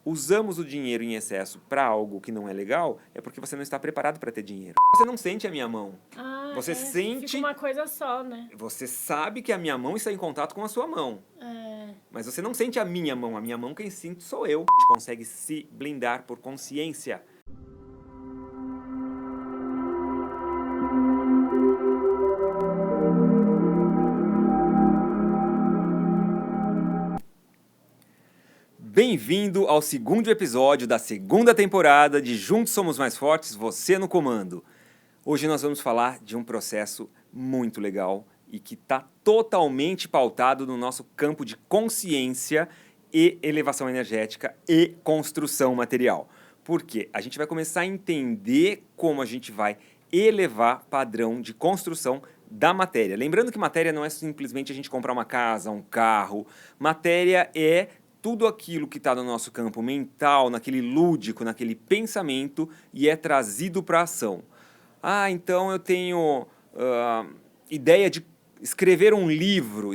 usamos o dinheiro em excesso para algo que não é legal, é porque você não está preparado para ter dinheiro. Você não sente a minha mão. Ah, Você fica sente, uma coisa só, né? você sabe que a minha mão está em contato com a sua mão. É. Mas você não sente a minha mão quem sinto sou eu. A gente consegue se blindar por consciência. Bem-vindo ao segundo episódio da segunda temporada de Juntos Somos Mais Fortes, Você no Comando. Hoje nós vamos falar de um processo muito legal e que está totalmente pautado no nosso campo de consciência e elevação energética e construção material. Por quê? A gente vai começar a entender como a gente vai elevar padrão de construção da matéria. Lembrando que matéria não é simplesmente a gente comprar uma casa, um carro. Matéria é tudo aquilo que está no nosso campo mental, naquele lúdico, naquele pensamento e é trazido para a ação. Ah, então eu tenho ideia de escrever um livro.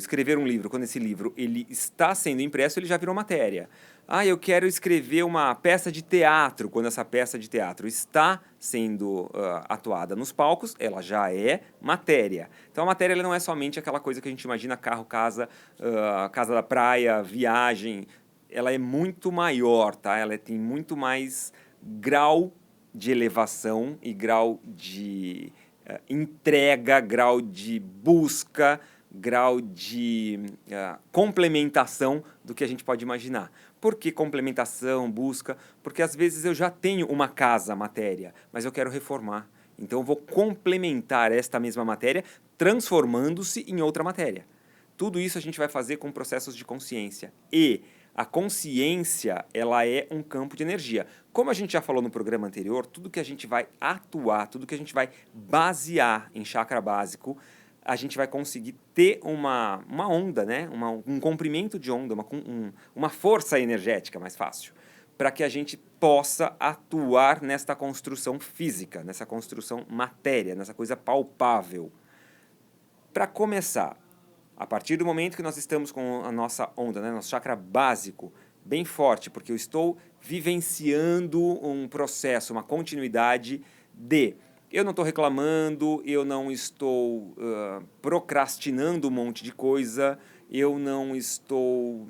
Quando esse livro ele está sendo impresso, ele já virou matéria. Ah, eu quero escrever uma peça de teatro. Quando essa peça de teatro está sendo atuada nos palcos, ela já é matéria. Então a matéria ela não é somente aquela coisa que a gente imagina, carro, casa, casa da praia, viagem. Ela é muito maior, tá? Ela tem muito mais grau de elevação e grau de entrega, grau de busca, grau de complementação do que a gente pode imaginar. Por que complementação, busca? Porque às vezes eu já tenho uma casa matéria, mas eu quero reformar. Então eu vou complementar esta mesma matéria, transformando-se em outra matéria. Tudo isso a gente vai fazer com processos de consciência. E a consciência, ela é um campo de energia. Como a gente já falou no programa anterior, tudo que a gente vai atuar, tudo que a gente vai basear em chakra básico, a gente vai conseguir ter uma onda, né? Um comprimento de onda, uma força energética mais fácil, para que a gente possa atuar nesta construção física, nessa construção matéria, nessa coisa palpável. Para começar, a partir do momento que nós estamos com a nossa onda, né, nosso chakra básico bem forte, porque eu estou vivenciando um processo, uma continuidade de eu não estou reclamando, eu não estou procrastinando um monte de coisa, eu não estou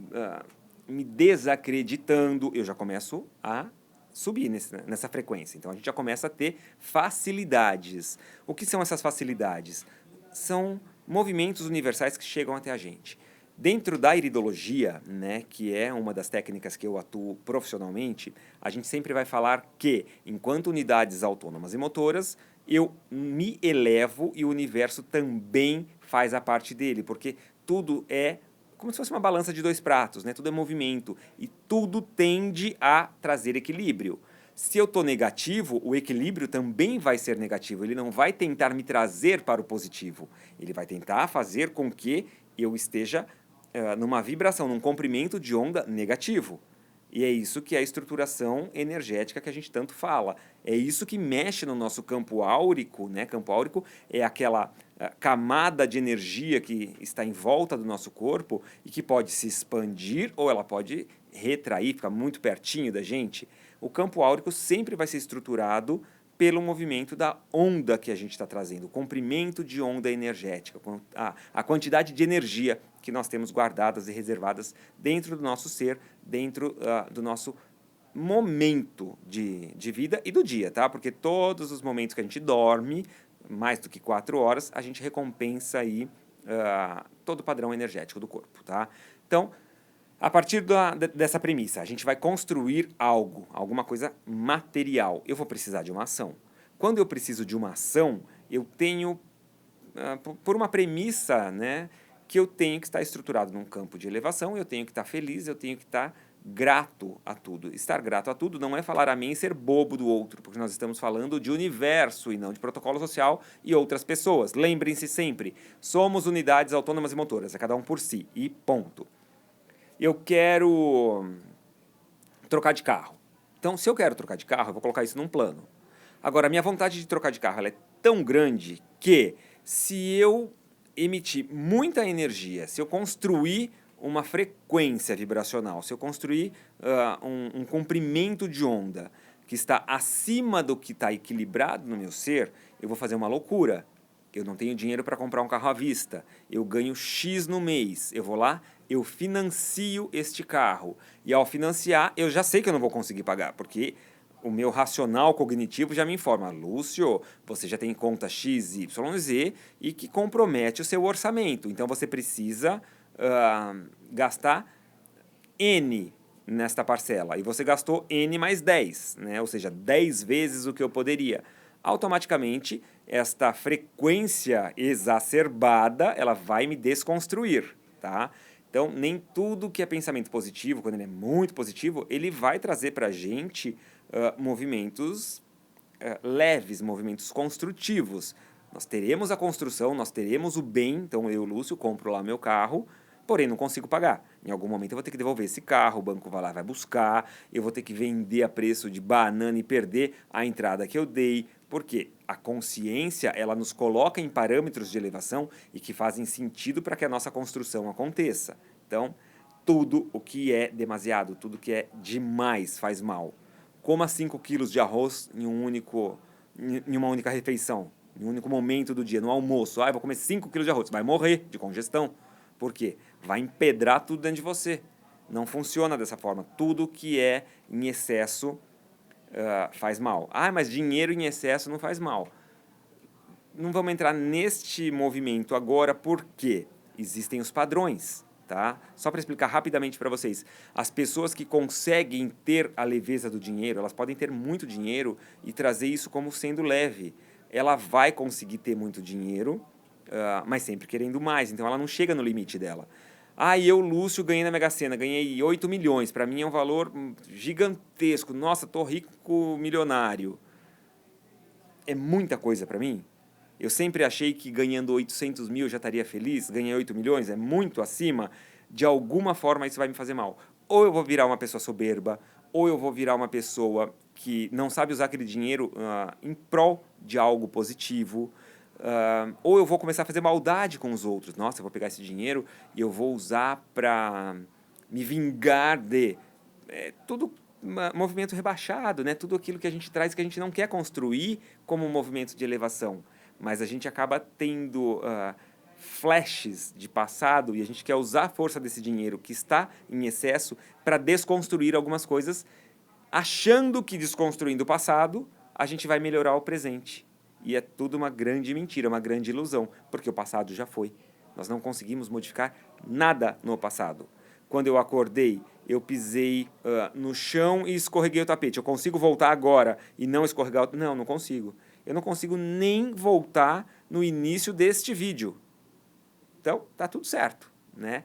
me desacreditando, eu já começo a subir nessa frequência. Então a gente já começa a ter facilidades. O que são essas facilidades? São movimentos universais que chegam até a gente. Dentro da iridologia, né, que é uma das técnicas que eu atuo profissionalmente, a gente sempre vai falar que, enquanto unidades autônomas e motoras, eu me elevo e o universo também faz a parte dele, porque tudo é como se fosse uma balança de dois pratos, né? Tudo é movimento e tudo tende a trazer equilíbrio. Se eu estou negativo, o equilíbrio também vai ser negativo. Ele não vai tentar me trazer para o positivo. Ele vai tentar fazer com que eu esteja numa vibração, num comprimento de onda negativo. E é isso que é a estruturação energética que a gente tanto fala. É isso que mexe no nosso campo áurico, né? Campo áurico é aquela camada de energia que está em volta do nosso corpo e que pode se expandir ou ela pode retrair, ficar muito pertinho da gente. O campo áurico sempre vai ser estruturado pelo movimento da onda que a gente está trazendo, o comprimento de onda energética, a quantidade de energia que nós temos guardadas e reservadas dentro do nosso ser, dentro do nosso momento de vida e do dia, tá? Porque todos os momentos que a gente dorme, mais do que 4 horas, a gente recompensa aí todo o padrão energético do corpo, tá? Então, a partir dessa premissa, a gente vai construir algo, alguma coisa material. Eu vou precisar de uma ação. Quando eu preciso de uma ação, eu tenho, por uma premissa, né, que eu tenho que estar estruturado num campo de elevação, eu tenho que estar feliz, eu tenho que estar grato a tudo. Estar grato a tudo não é falar amém e ser bobo do outro, porque nós estamos falando de universo e não de protocolo social e outras pessoas. Lembrem-se sempre, somos unidades autônomas e motoras, é cada um por si, e ponto. Eu quero trocar de carro. Então, se eu quero trocar de carro, eu vou colocar isso num plano. Agora, a minha vontade de trocar de carro ela é tão grande que, se eu emitir muita energia, se eu construir uma frequência vibracional, se eu construir um comprimento de onda que está acima do que está equilibrado no meu ser, eu vou fazer uma loucura. Eu não tenho dinheiro para comprar um carro à vista, eu ganho X no mês, eu vou lá, eu financio este carro. E ao financiar, eu já sei que eu não vou conseguir pagar, porque o meu racional cognitivo já me informa: Lúcio, você já tem conta X, Y, Z e que compromete o seu orçamento. Então você precisa gastar N nesta parcela. E você gastou N mais 10, né? Ou seja, 10 vezes o que eu poderia. Automaticamente, esta frequência exacerbada, ela vai me desconstruir, tá? Então, nem tudo que é pensamento positivo, quando ele é muito positivo, ele vai trazer para a gente movimentos leves, movimentos construtivos. Nós teremos a construção, nós teremos o bem. Então, eu, Lúcio, compro lá meu carro, porém não consigo pagar. Em algum momento eu vou ter que devolver esse carro, o banco vai lá e vai buscar, eu vou ter que vender a preço de banana e perder a entrada que eu dei, porque a consciência, ela nos coloca em parâmetros de elevação e que fazem sentido para que a nossa construção aconteça. Então, tudo o que é demasiado, tudo que é demais faz mal. Coma 5 quilos de arroz em uma única refeição, em um único momento do dia, no almoço. Eu vou comer 5 quilos de arroz, vai morrer de congestão. Por quê? Vai empedrar tudo dentro de você. Não funciona dessa forma. Tudo que é em excesso faz mal. Mas dinheiro em excesso não faz mal. Não vamos entrar neste movimento agora porque existem os padrões, tá? Só para explicar rapidamente para vocês. As pessoas que conseguem ter a leveza do dinheiro, elas podem ter muito dinheiro e trazer isso como sendo leve. Ela vai conseguir ter muito dinheiro, mas sempre querendo mais, então ela não chega no limite dela. Eu, Lúcio, ganhei na Mega Sena, ganhei 8 milhões, para mim é um valor gigantesco, nossa, tô rico, milionário. É muita coisa para mim. Eu sempre achei que ganhando 800 mil eu já estaria feliz, ganhei 8 milhões, é muito acima, de alguma forma isso vai me fazer mal. Ou eu vou virar uma pessoa soberba, ou eu vou virar uma pessoa que não sabe usar aquele dinheiro em prol de algo positivo, ou eu vou começar a fazer maldade com os outros. Nossa, eu vou pegar esse dinheiro e eu vou usar para me vingar de... tudo movimento rebaixado, né? Tudo aquilo que a gente traz que a gente não quer construir como um movimento de elevação. Mas a gente acaba tendo flashes de passado e a gente quer usar a força desse dinheiro que está em excesso para desconstruir algumas coisas, achando que desconstruindo o passado a gente vai melhorar o presente. E é tudo uma grande mentira, uma grande ilusão, porque o passado já foi. Nós não conseguimos modificar nada no passado. Quando eu acordei, eu pisei no chão e escorreguei o tapete. Eu consigo voltar agora e não escorregar? Não, não consigo. Eu não consigo nem voltar no início deste vídeo. Então, tá tudo certo, né?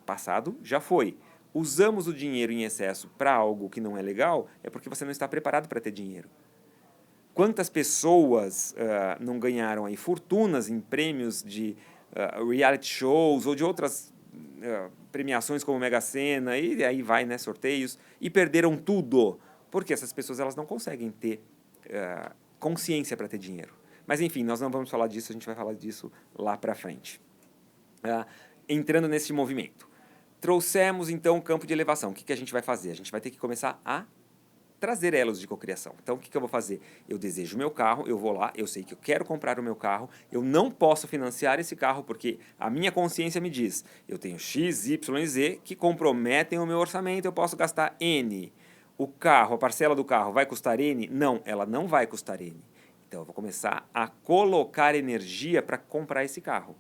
Passado já foi. Usamos o dinheiro em excesso para algo que não é legal, é porque você não está preparado para ter dinheiro. Quantas pessoas não ganharam aí fortunas em prêmios de reality shows ou de outras premiações como Mega Sena, e aí vai, né, sorteios, e perderam tudo, porque essas pessoas elas não conseguem ter consciência para ter dinheiro. Mas enfim, nós não vamos falar disso, a gente vai falar disso lá para frente. Entrando nesse movimento. Trouxemos então o campo de elevação. O que a gente vai fazer? A gente vai ter que começar a trazer elos de cocriação. Então, o que eu vou fazer? Eu desejo o meu carro, eu vou lá, eu sei que eu quero comprar o meu carro, eu não posso financiar esse carro porque a minha consciência me diz, eu tenho X, Y e Z que comprometem o meu orçamento, eu posso gastar N. O carro, a parcela do carro vai custar N? Não, ela não vai custar N. Então, eu vou começar a colocar energia para comprar esse carro.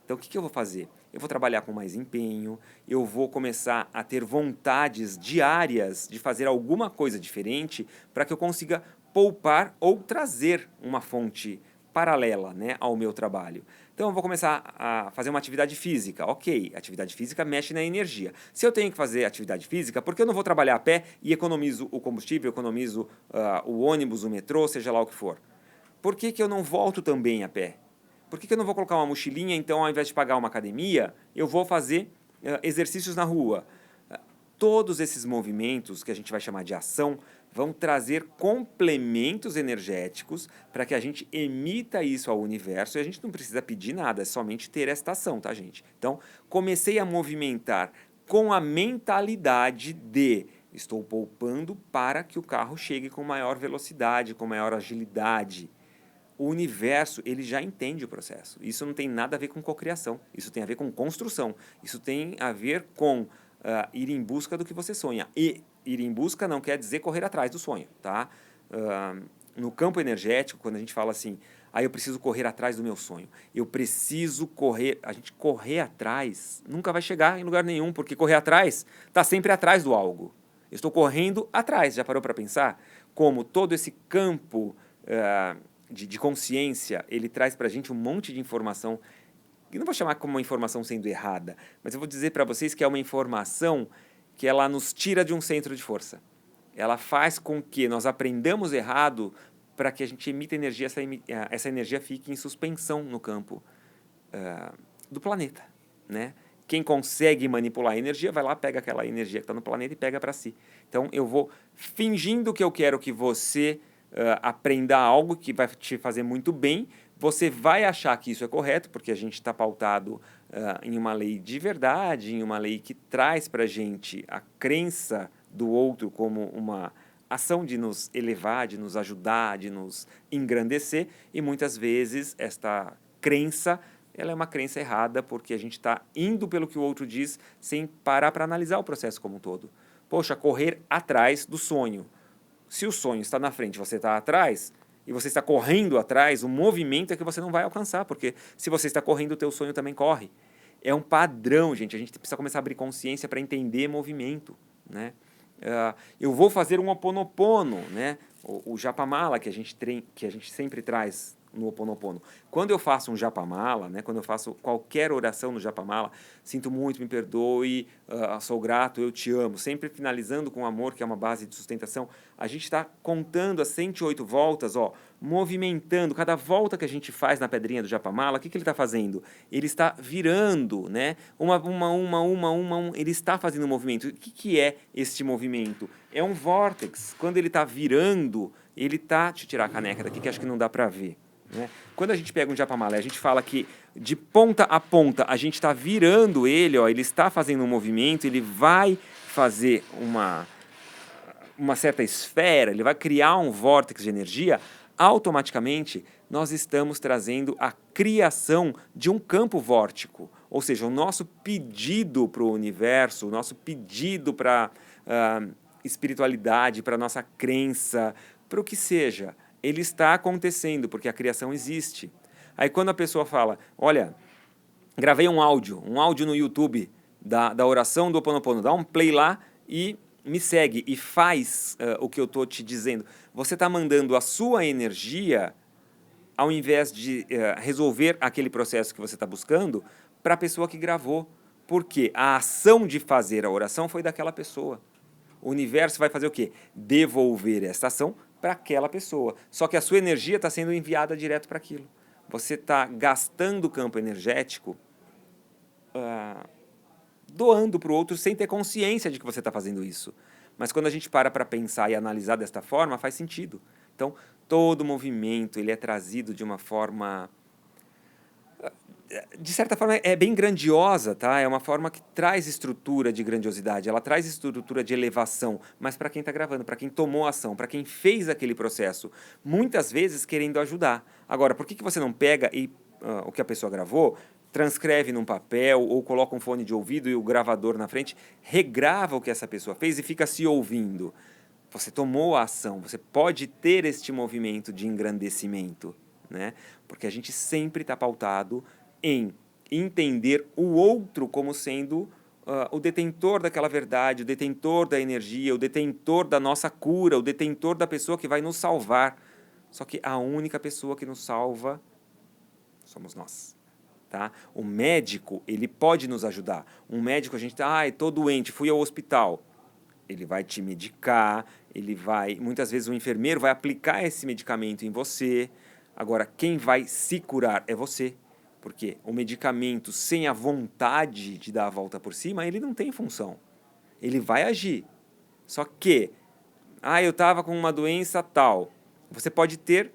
Então, o que eu vou fazer? Eu vou trabalhar com mais empenho, eu vou começar a ter vontades diárias de fazer alguma coisa diferente para que eu consiga poupar ou trazer uma fonte paralela, né, ao meu trabalho. Então, eu vou começar a fazer uma atividade física. Ok, atividade física mexe na energia. Se eu tenho que fazer atividade física, por que eu não vou trabalhar a pé e economizo o combustível, economizo o ônibus, o metrô, seja lá o que for? Por que eu não volto também a pé? Por que eu não vou colocar uma mochilinha, então, ao invés de pagar uma academia, eu vou fazer exercícios na rua? todos esses movimentos, que a gente vai chamar de ação, vão trazer complementos energéticos para que a gente emita isso ao universo, e a gente não precisa pedir nada, é somente ter esta ação, tá, gente? Então, comecei a movimentar com a mentalidade de estou poupando para que o carro chegue com maior velocidade, com maior agilidade. O universo, ele já entende o processo. Isso não tem nada a ver com cocriação, isso tem a ver com construção, isso tem a ver com ir em busca do que você sonha. E ir em busca não quer dizer correr atrás do sonho, tá? No campo energético, quando a gente fala assim, eu preciso correr atrás do meu sonho, eu preciso correr, a gente correr atrás nunca vai chegar em lugar nenhum, porque correr atrás está sempre atrás do algo. Eu estou correndo atrás, já parou para pensar? Como todo esse campo de consciência, ele traz para a gente um monte de informação. Eu não vou chamar como uma informação sendo errada, mas eu vou dizer para vocês que é uma informação que ela nos tira de um centro de força. Ela faz com que nós aprendamos errado para que a gente emita energia, essa energia fique em suspensão no campo do planeta, né? Quem consegue manipular a energia, vai lá, pega aquela energia que está no planeta e pega para si. Então, eu vou fingindo que eu quero que você aprenda algo que vai te fazer muito bem, você vai achar que isso é correto, porque a gente está pautado em uma lei de verdade, em uma lei que traz para a gente a crença do outro como uma ação de nos elevar, de nos ajudar, de nos engrandecer, e muitas vezes esta crença ela é uma crença errada, porque a gente está indo pelo que o outro diz sem parar para analisar o processo como um todo. Poxa, correr atrás do sonho. Se o sonho está na frente e você está atrás, e você está correndo atrás, o movimento é que você não vai alcançar, porque se você está correndo, o teu sonho também corre. É um padrão, gente. A gente precisa começar a abrir consciência para entender movimento, né? Eu vou fazer um Ho Oponopono, né? O Japamala que a gente sempre traz no Ho Oponopono. Quando eu faço um Japamala, né, quando eu faço qualquer oração no Japamala, sinto muito, me perdoe, sou grato, eu te amo, sempre finalizando com amor, que é uma base de sustentação, a gente está contando as 108 voltas, movimentando, cada volta que a gente faz na pedrinha do Japamala, o que ele está fazendo? Ele está virando, né? Ele está fazendo um movimento. O que é este movimento? É um vórtex. Quando ele está virando, ele está... Deixa eu tirar a caneca daqui, que acho que não dá para ver. Né? Quando a gente pega um Japamala, a gente fala que de ponta a ponta a gente está virando ele, ele está fazendo um movimento, ele vai fazer uma certa esfera, ele vai criar um vórtice de energia, automaticamente nós estamos trazendo a criação de um campo vórtico, ou seja, o nosso pedido para o universo, o nosso pedido para espiritualidade, para a nossa crença, para o que seja, ele está acontecendo, porque a criação existe. Aí quando a pessoa fala, olha, gravei um áudio no YouTube da oração do Ho Oponopono, dá um play lá e me segue e faz o que eu estou te dizendo. Você está mandando a sua energia, ao invés de resolver aquele processo que você está buscando, para a pessoa que gravou. Porque a ação de fazer a oração foi daquela pessoa. O universo vai fazer o quê? Devolver essa ação para aquela pessoa. Só que a sua energia está sendo enviada direto para aquilo. Você está gastando o campo energético doando para o outro sem ter consciência de que você está fazendo isso. Mas quando a gente para pensar e analisar desta forma, faz sentido. Então, todo movimento ele é trazido de uma forma... De certa forma, é bem grandiosa, tá? É uma forma que traz estrutura de grandiosidade, ela traz estrutura de elevação, mas para quem está gravando, para quem tomou ação, para quem fez aquele processo, muitas vezes querendo ajudar. Agora, por que você não pega o que a pessoa gravou, transcreve num papel ou coloca um fone de ouvido e o gravador na frente, regrava o que essa pessoa fez e fica se ouvindo? Você tomou a ação, você pode ter este movimento de engrandecimento, né? Porque a gente sempre está pautado em entender o outro como sendo o detentor daquela verdade, o detentor da energia, o detentor da nossa cura, o detentor da pessoa que vai nos salvar. Só que a única pessoa que nos salva somos nós. Tá? O médico, ele pode nos ajudar. Um médico, a gente está, estou doente, fui ao hospital. Ele vai te medicar, muitas vezes o enfermeiro vai aplicar esse medicamento em você. Agora, quem vai se curar é você. Porque o medicamento, sem a vontade de dar a volta por cima, ele não tem função. ele vai agir. Só que, eu estava com uma doença tal. Você pode ter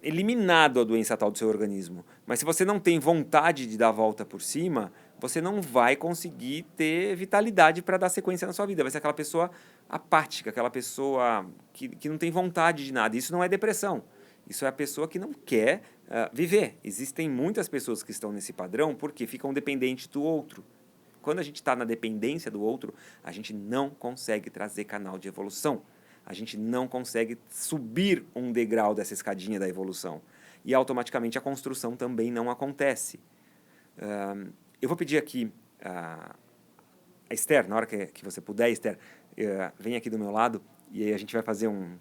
eliminado a doença tal do seu organismo. Mas se você não tem vontade de dar a volta por cima, você não vai conseguir ter vitalidade para dar sequência na sua vida. Vai ser aquela pessoa apática, aquela pessoa que não tem vontade de nada. Isso não é depressão. Isso é a pessoa que não quer viver. Existem muitas pessoas que estão nesse padrão porque ficam dependentes do outro. Quando a gente está na dependência do outro, a gente não consegue trazer canal de evolução. A gente não consegue subir um degrau dessa escadinha da evolução. E automaticamente a construção também não acontece. Eu vou pedir aqui a Esther, na hora que você puder, Esther, vem aqui do meu lado e aí a gente vai fazer um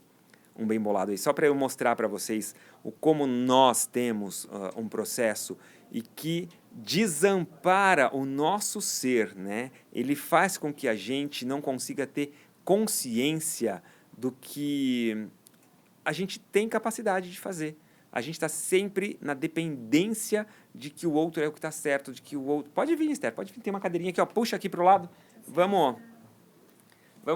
bem bolado aí, só para eu mostrar para vocês como nós temos um processo e que desampara o nosso ser, né? Ele faz com que a gente não consiga ter consciência do que a gente tem capacidade de fazer. A gente está sempre na dependência de que o outro é o que está certo, de que o outro... Pode vir, Esther, pode vir, tem uma cadeirinha aqui, ó, puxa aqui para o lado. Vamos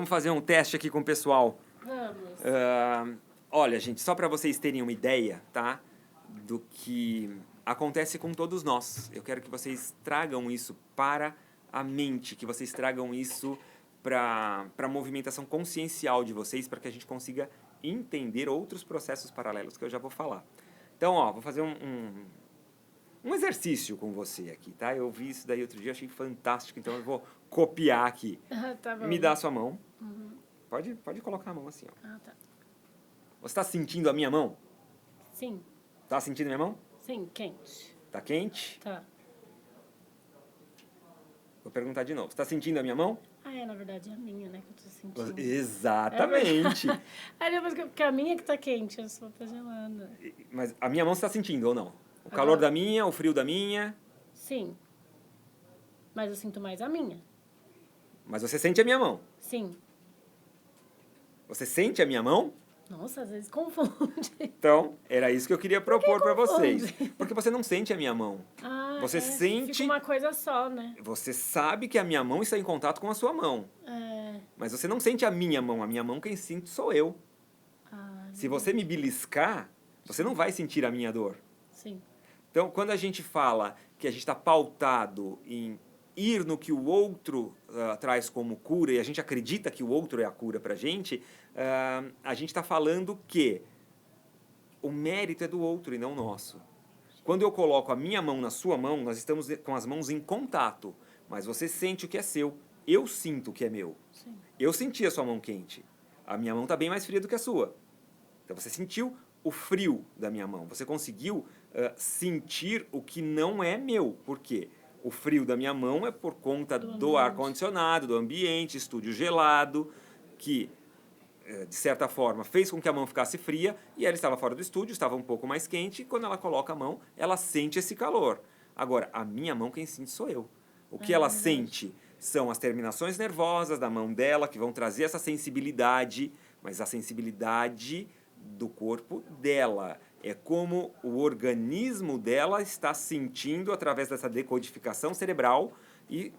fazer um teste aqui com o pessoal. Vamos. Olha, gente, só para vocês terem uma ideia, tá? Do que acontece com todos nós. Eu quero que vocês tragam isso para a mente, que vocês tragam isso para a movimentação consciencial de vocês, para que a gente consiga entender outros processos paralelos que eu já vou falar. Então, vou fazer um exercício com você aqui, tá? Eu vi isso daí outro dia, achei fantástico, então eu vou copiar aqui. Tá bom. Me dá a sua mão. Pode colocar a mão assim, ó. Tá. Você está sentindo a minha mão? Sim. Tá sentindo a minha mão? Sim, quente. Tá quente? Tá. Vou perguntar de novo. Você está sentindo a minha mão? Na verdade é a minha, né, que eu tô sentindo. Exatamente. Depois porque a minha que tá quente, a sua tá gelada. Mas a minha mão você está sentindo ou não? O calor da minha, o frio da minha? Sim. Mas eu sinto mais a minha. Mas você sente a minha mão? Sim. Você sente a minha mão? Nossa, às vezes confunde. Então, era isso que eu queria propor para vocês. confunde? Porque você não sente a minha mão. Você sente... Fica uma coisa só, né? Você sabe que a minha mão está em contato com a sua mão. Mas você não sente a minha mão. A minha mão quem sente sou eu. Se você me beliscar, você não vai sentir a minha dor. Sim. Então, quando a gente fala que a gente está pautado em ir no que o outro traz como cura e a gente acredita que o outro é a cura para a gente está falando que o mérito é do outro e não nosso. Quando eu coloco a minha mão na sua mão, nós estamos com as mãos em contato, mas você sente o que é seu. Eu sinto o que é meu. Sim. Eu senti a sua mão quente. A minha mão está bem mais fria do que a sua. Então você sentiu o frio da minha mão. Você conseguiu sentir o que não é meu. Por quê? O frio da minha mão é por conta do ar-condicionado, do ambiente, estúdio gelado, que, de certa forma, fez com que a mão ficasse fria e ela estava fora do estúdio, estava um pouco mais quente, e quando ela coloca a mão, ela sente esse calor. Agora, a minha mão quem sente sou eu. O que ela sente são as terminações nervosas da mão dela, que vão trazer essa sensibilidade, mas a sensibilidade do corpo dela. É como o organismo dela está sentindo através dessa decodificação cerebral e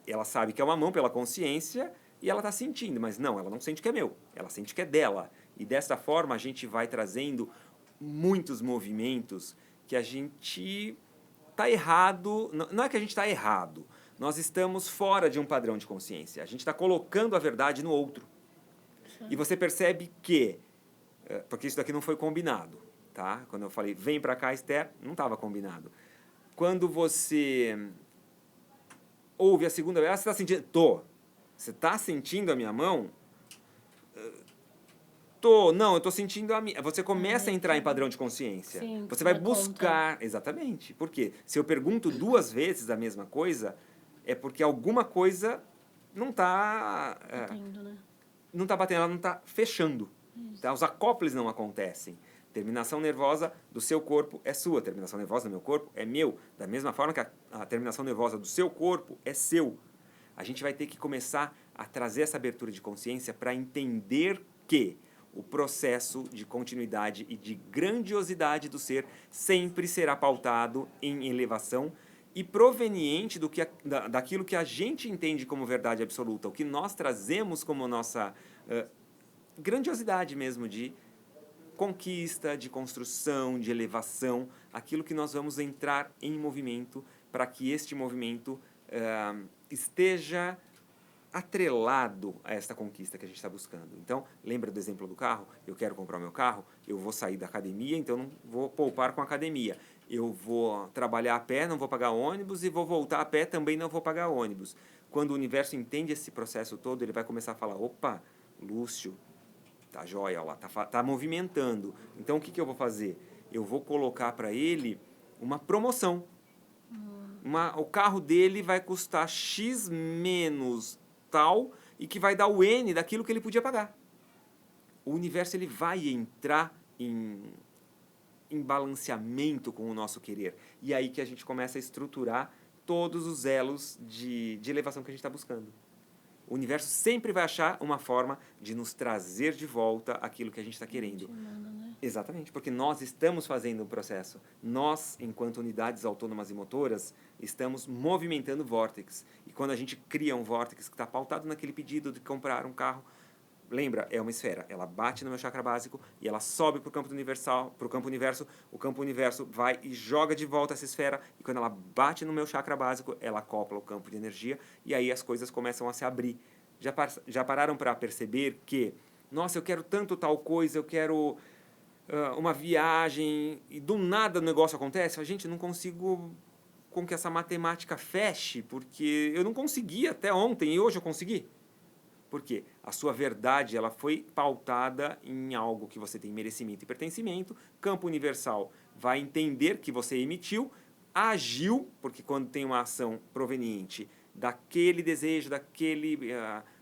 ela sabe que é uma mão pela consciência e ela está sentindo, mas não, ela não sente que é meu, ela sente que é dela. E dessa forma a gente vai trazendo muitos movimentos que a gente está errado, não é que a gente está errado, nós estamos fora de um padrão de consciência, a gente está colocando a verdade no outro. Sim. E você percebe que, porque isso daqui não foi combinado, tá? Quando eu falei, vem pra cá, Esther, não estava combinado. Quando você ouve a segunda vez, você está sentindo... Tô. Você está sentindo a minha mão? Tô. Não, eu estou sentindo a minha... Você começa a entrar em padrão de consciência. Sim, você vai buscar... Exatamente. Por quê? Se eu pergunto 2 vezes a mesma coisa, é porque alguma coisa não está... Entendo, né? Não está batendo, ela não está fechando. Tá? Os acoples não acontecem. Terminação nervosa do seu corpo é sua, terminação nervosa do meu corpo é meu. Da mesma forma que a terminação nervosa do seu corpo é seu. A gente vai ter que começar a trazer essa abertura de consciência para entender que o processo de continuidade e de grandiosidade do ser sempre será pautado em elevação e proveniente daquilo que a gente entende como verdade absoluta, o que nós trazemos como nossa grandiosidade mesmo de conquista, de construção, de elevação, aquilo que nós vamos entrar em movimento para que este movimento esteja atrelado a esta conquista que a gente está buscando. Então, lembra do exemplo do carro? Eu quero comprar o meu carro, eu vou sair da academia, então não vou poupar com a academia. Eu vou trabalhar a pé, não vou pagar ônibus, e vou voltar a pé, também não vou pagar ônibus. Quando o universo entende esse processo todo, ele vai começar a falar, opa, Lúcio, tá jóia, lá, tá movimentando. Então, o que eu vou fazer? Eu vou colocar para ele uma promoção. O carro dele vai custar X menos tal e que vai dar o N daquilo que ele podia pagar. O universo ele vai entrar em balanceamento com o nosso querer. E aí que a gente começa a estruturar todos os elos de elevação que a gente está buscando. O universo sempre vai achar uma forma de nos trazer de volta aquilo que a gente está querendo. Exatamente, porque nós estamos fazendo um processo. Nós, enquanto unidades autônomas e motoras, estamos movimentando vórtices. E quando a gente cria um vórtice que está pautado naquele pedido de comprar um carro, lembra, é uma esfera. Ela bate no meu chakra básico e ela sobe para o campo universal, para o campo universo. O campo universo vai e joga de volta essa esfera. E quando ela bate no meu chakra básico, ela acopla o campo de energia e aí as coisas começam a se abrir. Já pararam para perceber que, nossa, eu quero tanto tal coisa, eu quero uma viagem e do nada o negócio acontece? A gente não consigo com que essa matemática feche, porque eu não conseguia até ontem e hoje eu consegui. Por quê? A sua verdade ela foi pautada em algo que você tem merecimento e pertencimento. Campo universal vai entender que você emitiu, agiu, porque quando tem uma ação proveniente daquele desejo, daquele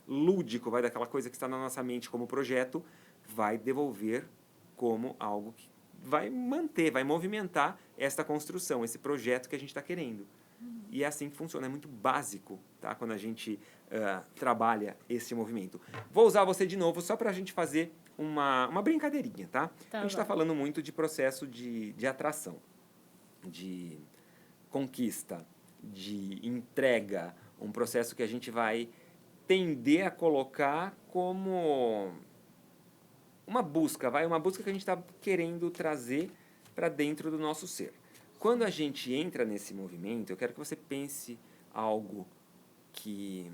lúdico, daquela coisa que está na nossa mente como projeto, vai devolver como algo que vai manter, vai movimentar esta construção, esse projeto que a gente está querendo. E é assim que funciona, é muito básico, tá? Quando a gente trabalha esse movimento. Vou usar você de novo só para a gente fazer uma brincadeirinha, tá? A gente está falando muito de processo de atração, de conquista, de entrega, um processo que a gente vai tender a colocar como uma busca que a gente está querendo trazer para dentro do nosso ser. Quando a gente entra nesse movimento, eu quero que você pense algo que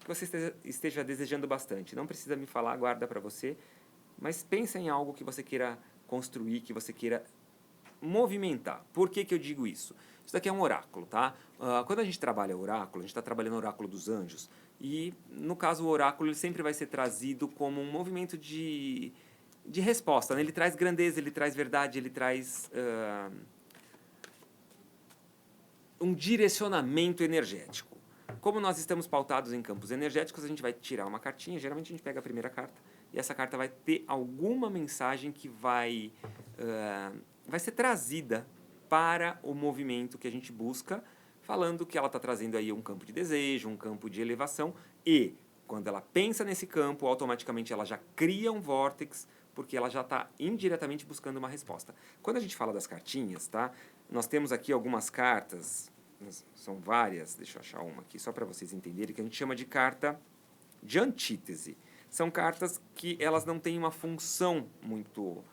você esteja desejando bastante. Não precisa me falar, guarda para você, mas pensa em algo que você queira construir, que você queira movimentar. Por que eu digo isso? Isso daqui é um oráculo, tá? Quando a gente trabalha oráculo, a gente está trabalhando o oráculo dos anjos, e no caso o oráculo ele sempre vai ser trazido como um movimento de resposta, né? Ele traz grandeza, ele traz verdade, ele traz um direcionamento energético. Como nós estamos pautados em campos energéticos, a gente vai tirar uma cartinha, geralmente a gente pega a primeira carta, e essa carta vai ter alguma mensagem que vai ser trazida para o movimento que a gente busca, falando que ela está trazendo aí um campo de desejo, um campo de elevação, e quando ela pensa nesse campo, automaticamente ela já cria um vórtice, porque ela já está indiretamente buscando uma resposta. Quando a gente fala das cartinhas, tá? Nós temos aqui algumas cartas, são várias, deixa eu achar uma aqui, só para vocês entenderem, que a gente chama de carta de antítese. São cartas que elas não têm uma função muito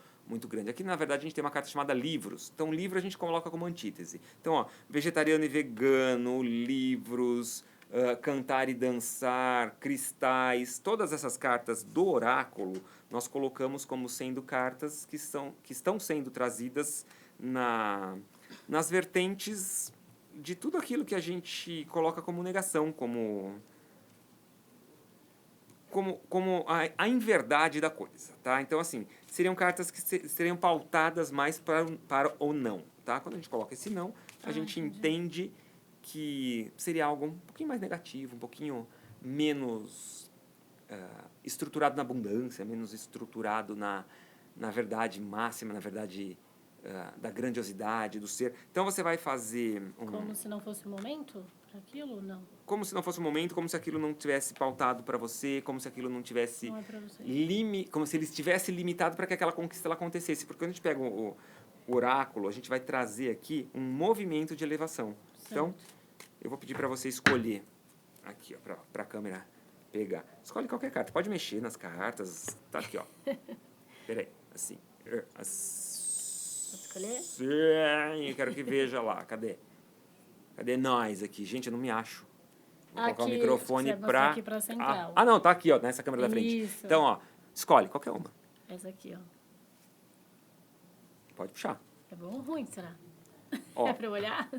grande. Aqui, na verdade, a gente tem uma carta chamada livros. Então, livro a gente coloca como antítese. Então, ó, vegetariano e vegano, livros, cantar e dançar, cristais, todas essas cartas do oráculo, nós colocamos como sendo cartas que estão sendo trazidas nas vertentes de tudo aquilo que a gente coloca como negação, como a inverdade da coisa, tá? Então, assim, seriam cartas que seriam pautadas mais para o não, tá? Quando a gente coloca esse não, a gente entende que seria algo um pouquinho mais negativo, um pouquinho menos estruturado na abundância, menos estruturado na verdade máxima, na verdade da grandiosidade do ser. Então, você vai fazer Como se não fosse o momento para aquilo? Não. Como se não fosse o momento, como se aquilo não tivesse pautado para você, como se aquilo não tivesse... Não é para você. Como se ele estivesse limitado para que aquela conquista ela acontecesse. Porque quando a gente pega o oráculo, a gente vai trazer aqui um movimento de elevação. Certo. Então, eu vou pedir para você escolher aqui, ó, para a câmera pegar. Escolhe qualquer carta. Pode mexer nas cartas. Tá aqui, ó. Peraí. Assim. Pode escolher? Sim, eu quero que veja lá. Cadê? Cadê nós aqui? Gente, eu não me acho. Vou colocar o Aqui, microfone você vai mostrar pra... aqui pra central. Não, tá aqui, ó, nessa câmera da frente. Isso. Então, ó, escolhe qualquer uma. Essa aqui, ó. Pode puxar. É bom ou ruim, será? Ó. É pra eu olhar?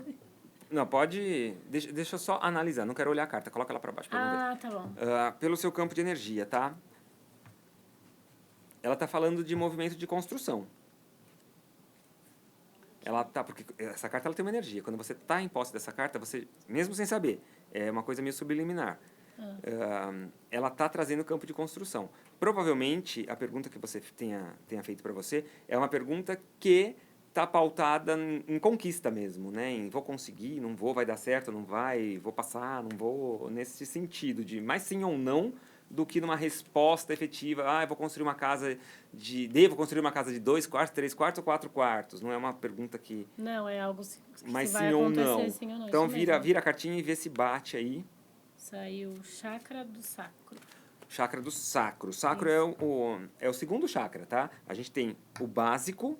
Não, pode... Deixa eu só analisar. Não quero olhar a carta. Coloca ela pra baixo pra eu ver. Tá bom. Pelo seu campo de energia, tá? Ela tá falando de movimento de construção. Ela tá... Porque essa carta ela tem uma energia. Quando você tá em posse dessa carta, você... Mesmo sem saber, é uma coisa meio subliminar. Ela tá trazendo campo de construção. Provavelmente, a pergunta que você tenha feito para você é uma pergunta que está pautada em conquista mesmo, né? Em vou conseguir, não vou, vai dar certo, não vai, vou passar, não vou, nesse sentido de mais sim ou não do que numa resposta efetiva. Eu vou construir uma casa devo construir uma casa de 2 quartos, 3 quartos ou 4 quartos. Não é uma pergunta que Não, é algo que mais vai sim ou acontecer não. sim ou não. Então isso mesmo. vira a cartinha e vê se bate aí. Saiu chakra do sacro. Chakra do sacro. O sacro é o segundo chakra, tá? A gente tem o básico,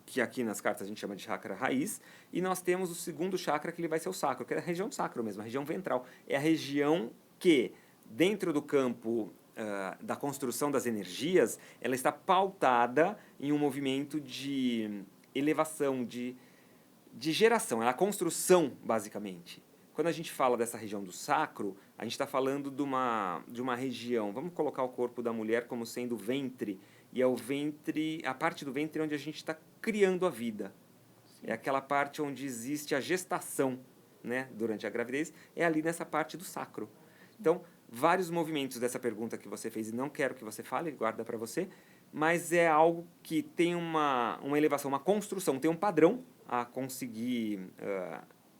que aqui nas cartas a gente chama de chakra raiz, e nós temos o segundo chakra, que ele vai ser o sacro, que é a região do sacro mesmo, a região ventral. É a região que, dentro do campo da construção das energias, ela está pautada em um movimento de elevação, de geração, é a construção, basicamente. Quando a gente fala dessa região do sacro, a gente está falando de uma região, vamos colocar o corpo da mulher como sendo o ventre, e é o ventre, a parte do ventre onde a gente está criando a vida. Sim. É aquela parte onde existe a gestação, né, durante a gravidez, é ali nessa parte do sacro. Então, vários movimentos dessa pergunta que você fez, e não quero que você fale, guarda para você, mas é algo que tem uma elevação, uma construção, tem um padrão a conseguir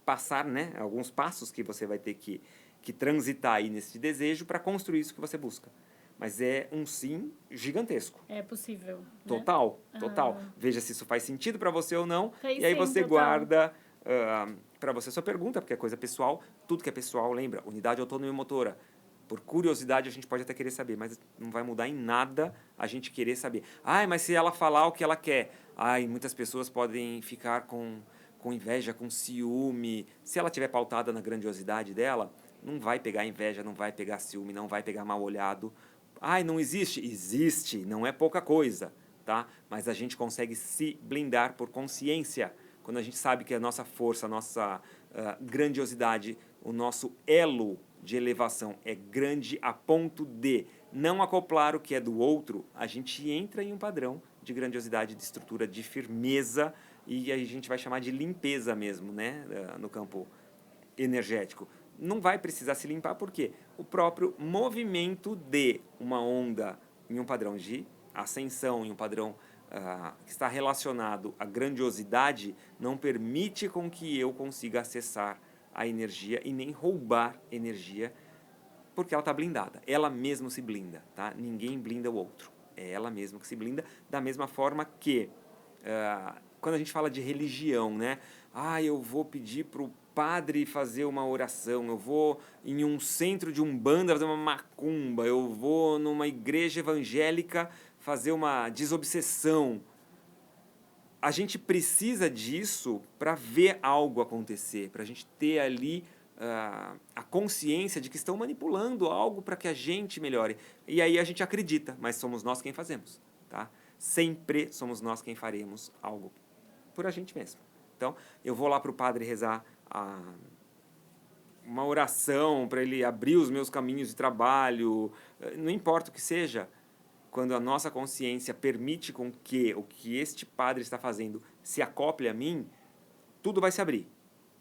passar, né, alguns passos que você vai ter que transitar aí nesse desejo para construir isso que você busca. Mas é um sim gigantesco. É possível. Total, né? total. Veja se isso faz sentido para você ou não. Fez e aí sim, você total. guarda para você a sua pergunta, porque é coisa pessoal. Tudo que é pessoal, lembra, unidade autônoma e motora. Por curiosidade, a gente pode até querer saber, mas não vai mudar em nada a gente querer saber. Mas se ela falar o que ela quer. Muitas pessoas podem ficar com inveja, com ciúme. Se ela estiver pautada na grandiosidade dela, não vai pegar inveja, não vai pegar ciúme, não vai pegar mal olhado. Não existe? Existe, não é pouca coisa, tá? Mas a gente consegue se blindar por consciência. Quando a gente sabe que a nossa força, a nossa grandiosidade, o nosso elo de elevação é grande a ponto de não acoplar o que é do outro, a gente entra em um padrão de grandiosidade, de estrutura, de firmeza, e a gente vai chamar de limpeza mesmo, né, no campo energético. Não vai precisar se limpar, porque o próprio movimento de uma onda em um padrão de ascensão, em um padrão que está relacionado à grandiosidade, não permite com que eu consiga acessar a energia e nem roubar energia, porque ela está blindada. Ela mesma se blinda, tá? Ninguém blinda o outro. É ela mesma que se blinda, da mesma forma que quando a gente fala de religião, né? Eu vou pedir para o padre fazer uma oração, eu vou em um centro de umbanda fazer uma macumba, eu vou numa igreja evangélica fazer uma desobsessão. A gente precisa disso para ver algo acontecer, para a gente ter ali a consciência de que estão manipulando algo para que a gente melhore. E aí a gente acredita, mas somos nós quem fazemos, tá? Sempre somos nós quem faremos algo por a gente mesmo. Então, eu vou lá para o padre rezar uma oração para ele abrir os meus caminhos de trabalho, não importa o que seja, quando a nossa consciência permite com que o que este padre está fazendo se acople a mim, tudo vai se abrir.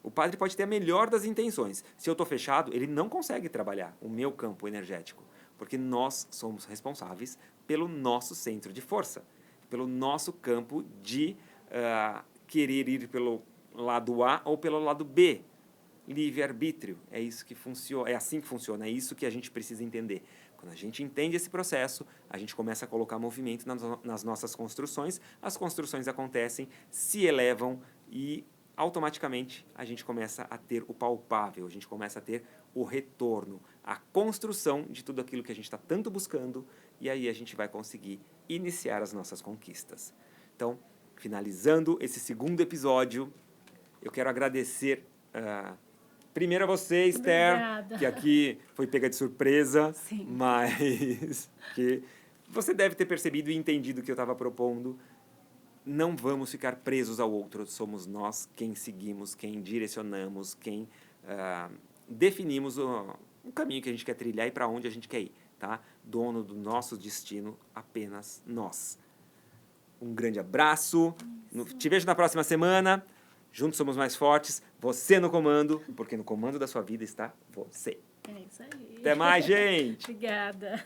O padre pode ter a melhor das intenções. Se eu estou fechado, ele não consegue trabalhar o meu campo energético, porque nós somos responsáveis pelo nosso centro de força, pelo nosso campo de querer ir pelo lado A ou pelo lado B. Livre-arbítrio, é isso que funciona, é assim que funciona, é isso que a gente precisa entender. Quando a gente entende esse processo, a gente começa a colocar movimento nas nossas construções, as construções acontecem, se elevam e automaticamente a gente começa a ter o palpável, a gente começa a ter o retorno, a construção de tudo aquilo que a gente está tanto buscando, e aí a gente vai conseguir iniciar as nossas conquistas. Então, finalizando esse segundo episódio, eu quero agradecer primeiro a você, Esther, Obrigada. que aqui foi pega de surpresa, Sim. mas que você deve ter percebido e entendido o que eu estava propondo. Não vamos ficar presos ao outro, somos nós quem seguimos, quem direcionamos, quem definimos o caminho que a gente quer trilhar e para onde a gente quer ir, tá? Dono do nosso destino, apenas nós. Um grande abraço, te vejo na próxima semana, juntos somos mais fortes, você no comando, porque no comando da sua vida está você. É isso aí. Até mais, gente! Obrigada.